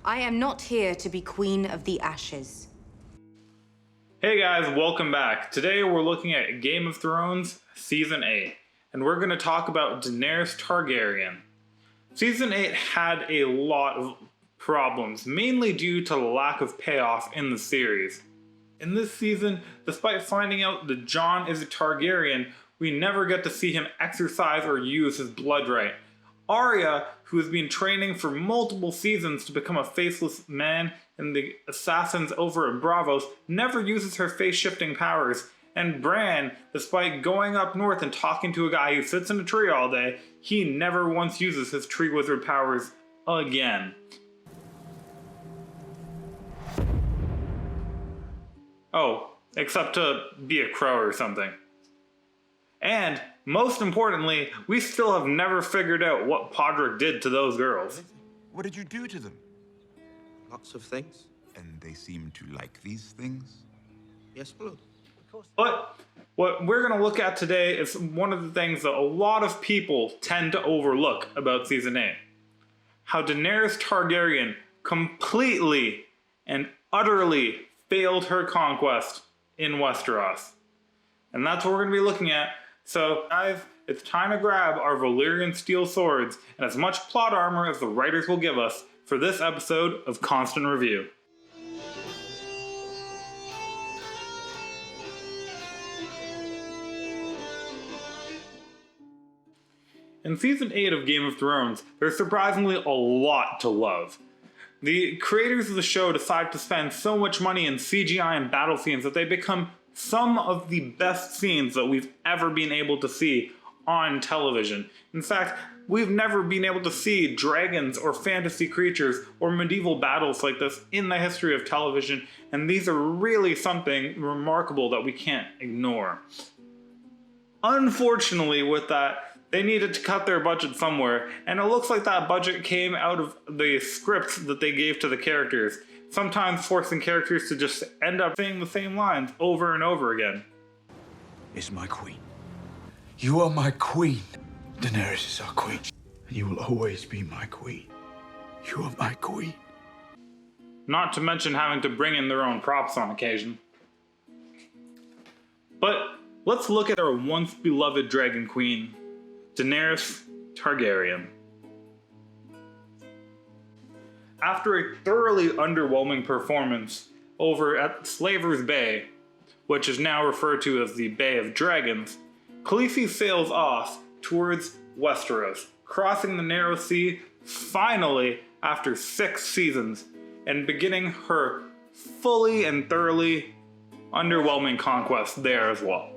I am not here to be Queen of the Ashes. Hey guys, welcome back. Today we're looking at Game of Thrones Season 8, and we're going to talk about Daenerys Targaryen. Season 8 had a lot of problems, mainly due to the lack of payoff in the series. In this season, despite finding out that Jon is a Targaryen, we never get to see him exercise or use his blood right. Arya, who has been training for multiple seasons to become a faceless man in the assassins over at Braavos, never uses her face-shifting powers. And Bran, despite going up north and talking to a guy who sits in a tree all day, he never once uses his tree wizard powers again. Oh, except to be a crow or something. And, most importantly, we still have never figured out what Podrick did to those girls. What did you do to them? Lots of things. And they seem to like these things? Yes, my lord. Of course. But what we're going to look at today is one of the things that a lot of people tend to overlook about Season 8. How Daenerys Targaryen completely and utterly failed her conquest in Westeros. And that's what we're going to be looking at. So, guys, it's time to grab our Valyrian steel swords and as much plot armor as the writers will give us for this episode of Constant Review. In Season 8 of Game of Thrones, there's surprisingly a lot to love. The creators of the show decide to spend so much money in CGI and battle scenes that they become some of the best scenes that we've ever been able to see on television. In fact, we've never been able to see dragons or fantasy creatures or medieval battles like this in the history of television, and these are really something remarkable that we can't ignore. Unfortunately, with that, they needed to cut their budget somewhere, and it looks like that budget came out of the scripts that they gave to the characters, sometimes forcing characters to just end up saying the same lines over and over again. Is my queen. You are my queen. Daenerys is our queen. And you will always be my queen. You are my queen. Not to mention having to bring in their own props on occasion. But let's look at our once beloved dragon queen, Daenerys Targaryen. After a thoroughly underwhelming performance over at Slaver's Bay, which is now referred to as the Bay of Dragons, Khaleesi sails off towards Westeros, crossing the Narrow Sea finally after 6 seasons, and beginning her fully and thoroughly underwhelming conquest there as well.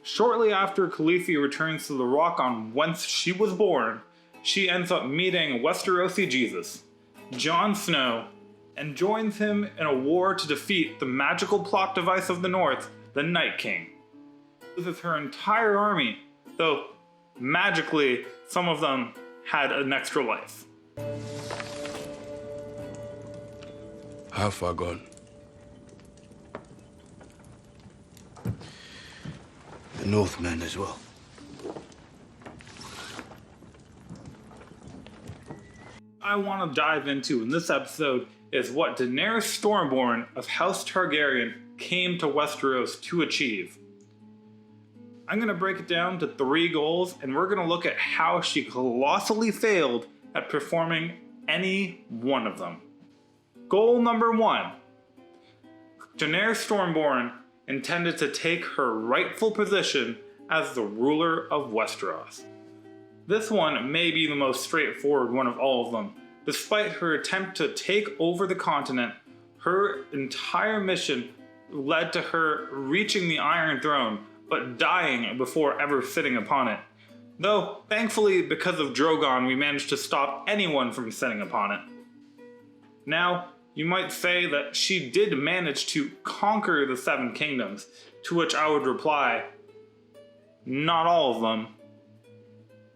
Shortly after Khaleesi returns to the rock on whence she was born, she ends up meeting Westerosi Jesus, Jon Snow, and joins him in a war to defeat the magical plot device of the North, the Night King. Loses her entire army, though magically some of them had an extra life. How far gone? The Northmen as well. I want to dive into in this episode is what Daenerys Stormborn of House Targaryen came to Westeros to achieve. I'm going to break it down to 3 goals, and we're going to look at how she colossally failed at performing any one of them. Goal number 1. Daenerys Stormborn intended to take her rightful position as the ruler of Westeros. This one may be the most straightforward one of all of them. Despite her attempt to take over the continent, her entire mission led to her reaching the Iron Throne, but dying before ever sitting upon it. Though, thankfully, because of Drogon, we managed to stop anyone from sitting upon it. Now, you might say that she did manage to conquer the 7 kingdoms, to which I would reply, not all of them.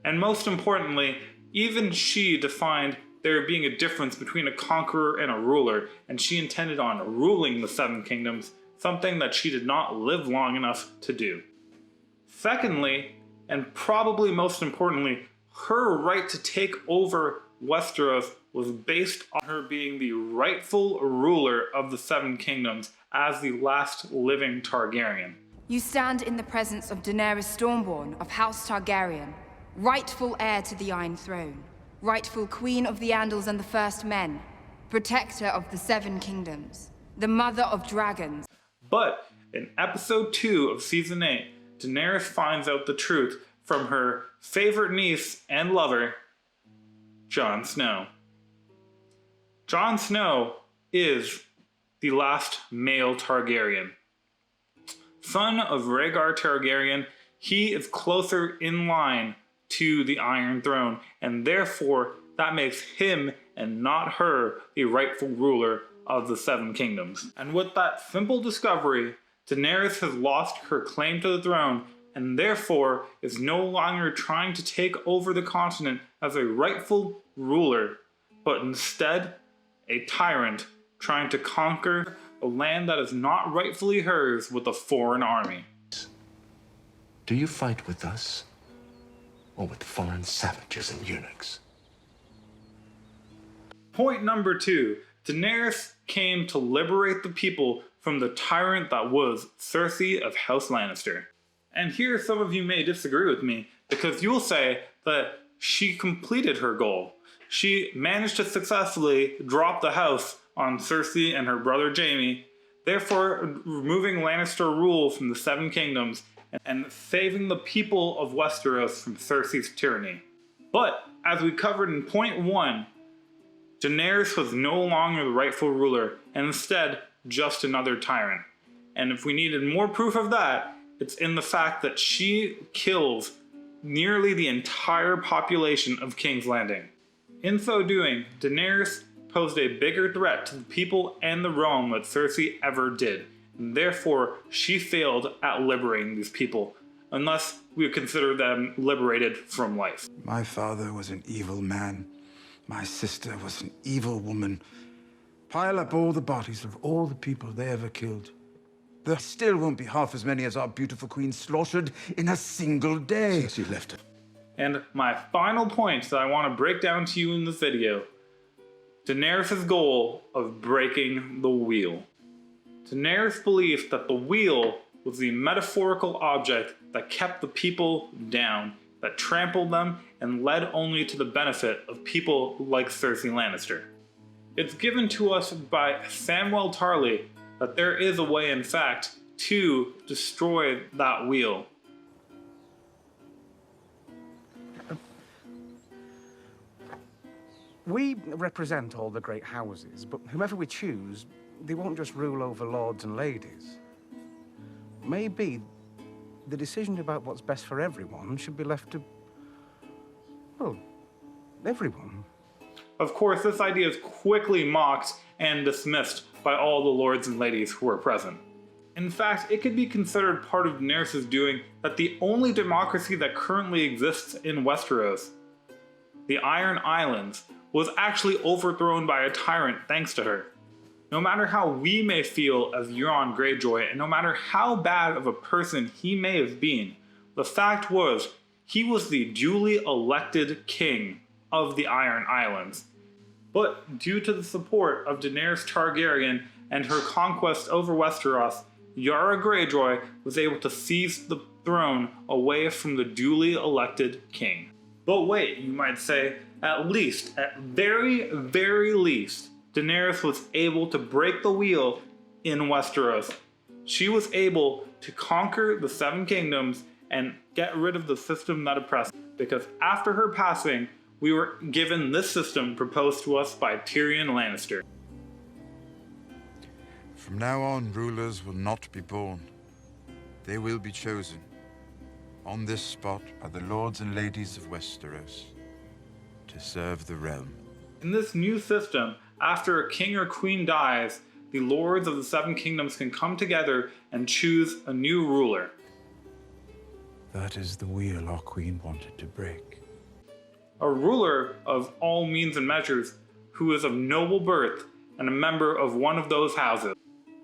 And most importantly, even she defined there being a difference between a conqueror and a ruler, and she intended on ruling the 7 kingdoms, something that she did not live long enough to do. Secondly, and probably most importantly, her right to take over Westeros was based on her being the rightful ruler of the Seven Kingdoms as the last living Targaryen. You stand in the presence of Daenerys Stormborn of House Targaryen, rightful heir to the Iron Throne, rightful Queen of the Andals and the First Men, protector of the Seven Kingdoms, the mother of dragons. But in episode 2 of season 8, Daenerys finds out the truth from her favorite niece and lover, Jon Snow. Jon Snow is the last male Targaryen. Son of Rhaegar Targaryen, he is closer in line to the Iron Throne, and therefore that makes him and not her the rightful ruler of the Seven Kingdoms. And with that simple discovery, Daenerys has lost her claim to the throne and therefore is no longer trying to take over the continent as a rightful ruler, but instead a tyrant trying to conquer a land that is not rightfully hers with a foreign army. Do you fight with us or with foreign savages and eunuchs? Point number 2. Daenerys came to liberate the people from the tyrant that was Cersei of House Lannister. And here some of you may disagree with me because you'll say that she completed her goal. She managed to successfully drop the house on Cersei and her brother Jaime, therefore removing Lannister rule from the Seven Kingdoms and saving the people of Westeros from Cersei's tyranny. But, as we covered in point 1, Daenerys was no longer the rightful ruler, and instead just another tyrant. And if we needed more proof of that, it's in the fact that she kills nearly the entire population of King's Landing. In so doing, Daenerys posed a bigger threat to the people and the realm than Cersei ever did, and therefore she failed at liberating these people, unless we consider them liberated from life. My father was an evil man. My sister was an evil woman. Pile up all the bodies of all the people they ever killed. There still won't be half as many as our beautiful queen slaughtered in a single day. Cersei left her. And my final point that I want to break down to you in this video, Daenerys' goal of breaking the wheel. Daenerys believed that the wheel was the metaphorical object that kept the people down, that trampled them, and led only to the benefit of people like Cersei Lannister. It's given to us by Samwell Tarly that there is a way, in fact, to destroy that wheel. We represent all the great houses, but whomever we choose, they won't just rule over lords and ladies. Maybe the decision about what's best for everyone should be left to, well, everyone. Of course, this idea is quickly mocked and dismissed by all the lords and ladies who are present. In fact, it could be considered part of Daenerys' doing that the only democracy that currently exists in Westeros, the Iron Islands, was actually overthrown by a tyrant thanks to her. No matter how we may feel as Euron Greyjoy, and no matter how bad of a person he may have been, the fact was, he was the duly elected king of the Iron Islands. But due to the support of Daenerys Targaryen and her conquest over Westeros, Yara Greyjoy was able to seize the throne away from the duly elected king. But wait, you might say, at very, very least, Daenerys was able to break the wheel in Westeros. She was able to conquer the Seven Kingdoms and get rid of the system that oppressed. Because after her passing, we were given this system proposed to us by Tyrion Lannister. From now on, rulers will not be born. They will be chosen. On this spot are the lords and ladies of Westeros to serve the realm. In this new system, after a king or queen dies, the lords of the Seven Kingdoms can come together and choose a new ruler. That is the wheel our queen wanted to break. A ruler of all means and measures who is of noble birth and a member of one of those houses.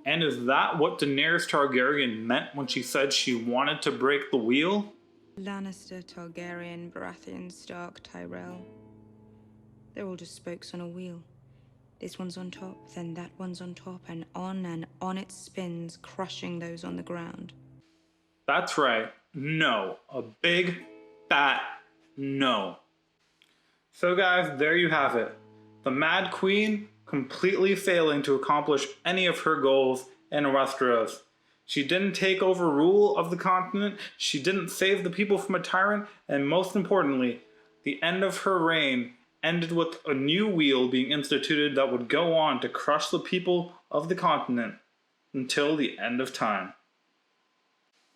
And is that what Daenerys Targaryen meant when she said she wanted to break the wheel? Lannister, Targaryen, Baratheon, Stark, Tyrell. They're all just spokes on a wheel. This one's on top, then that one's on top, and on it spins, crushing those on the ground. That's right. No. A big, fat no. So guys, there you have it. The Mad Queen completely failing to accomplish any of her goals in Westeros. She didn't take over rule of the continent, she didn't save the people from a tyrant, and most importantly, the end of her reign ended with a new wheel being instituted that would go on to crush the people of the continent until the end of time.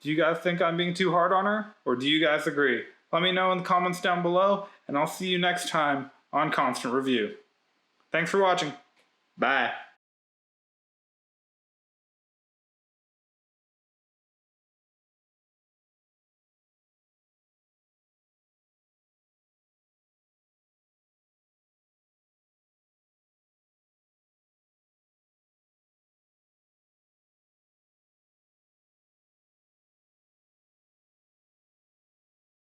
Do you guys think I'm being too hard on her, or do you guys agree? Let me know in the comments down below, and I'll see you next time on Constant Review. Thanks for watching. Bye.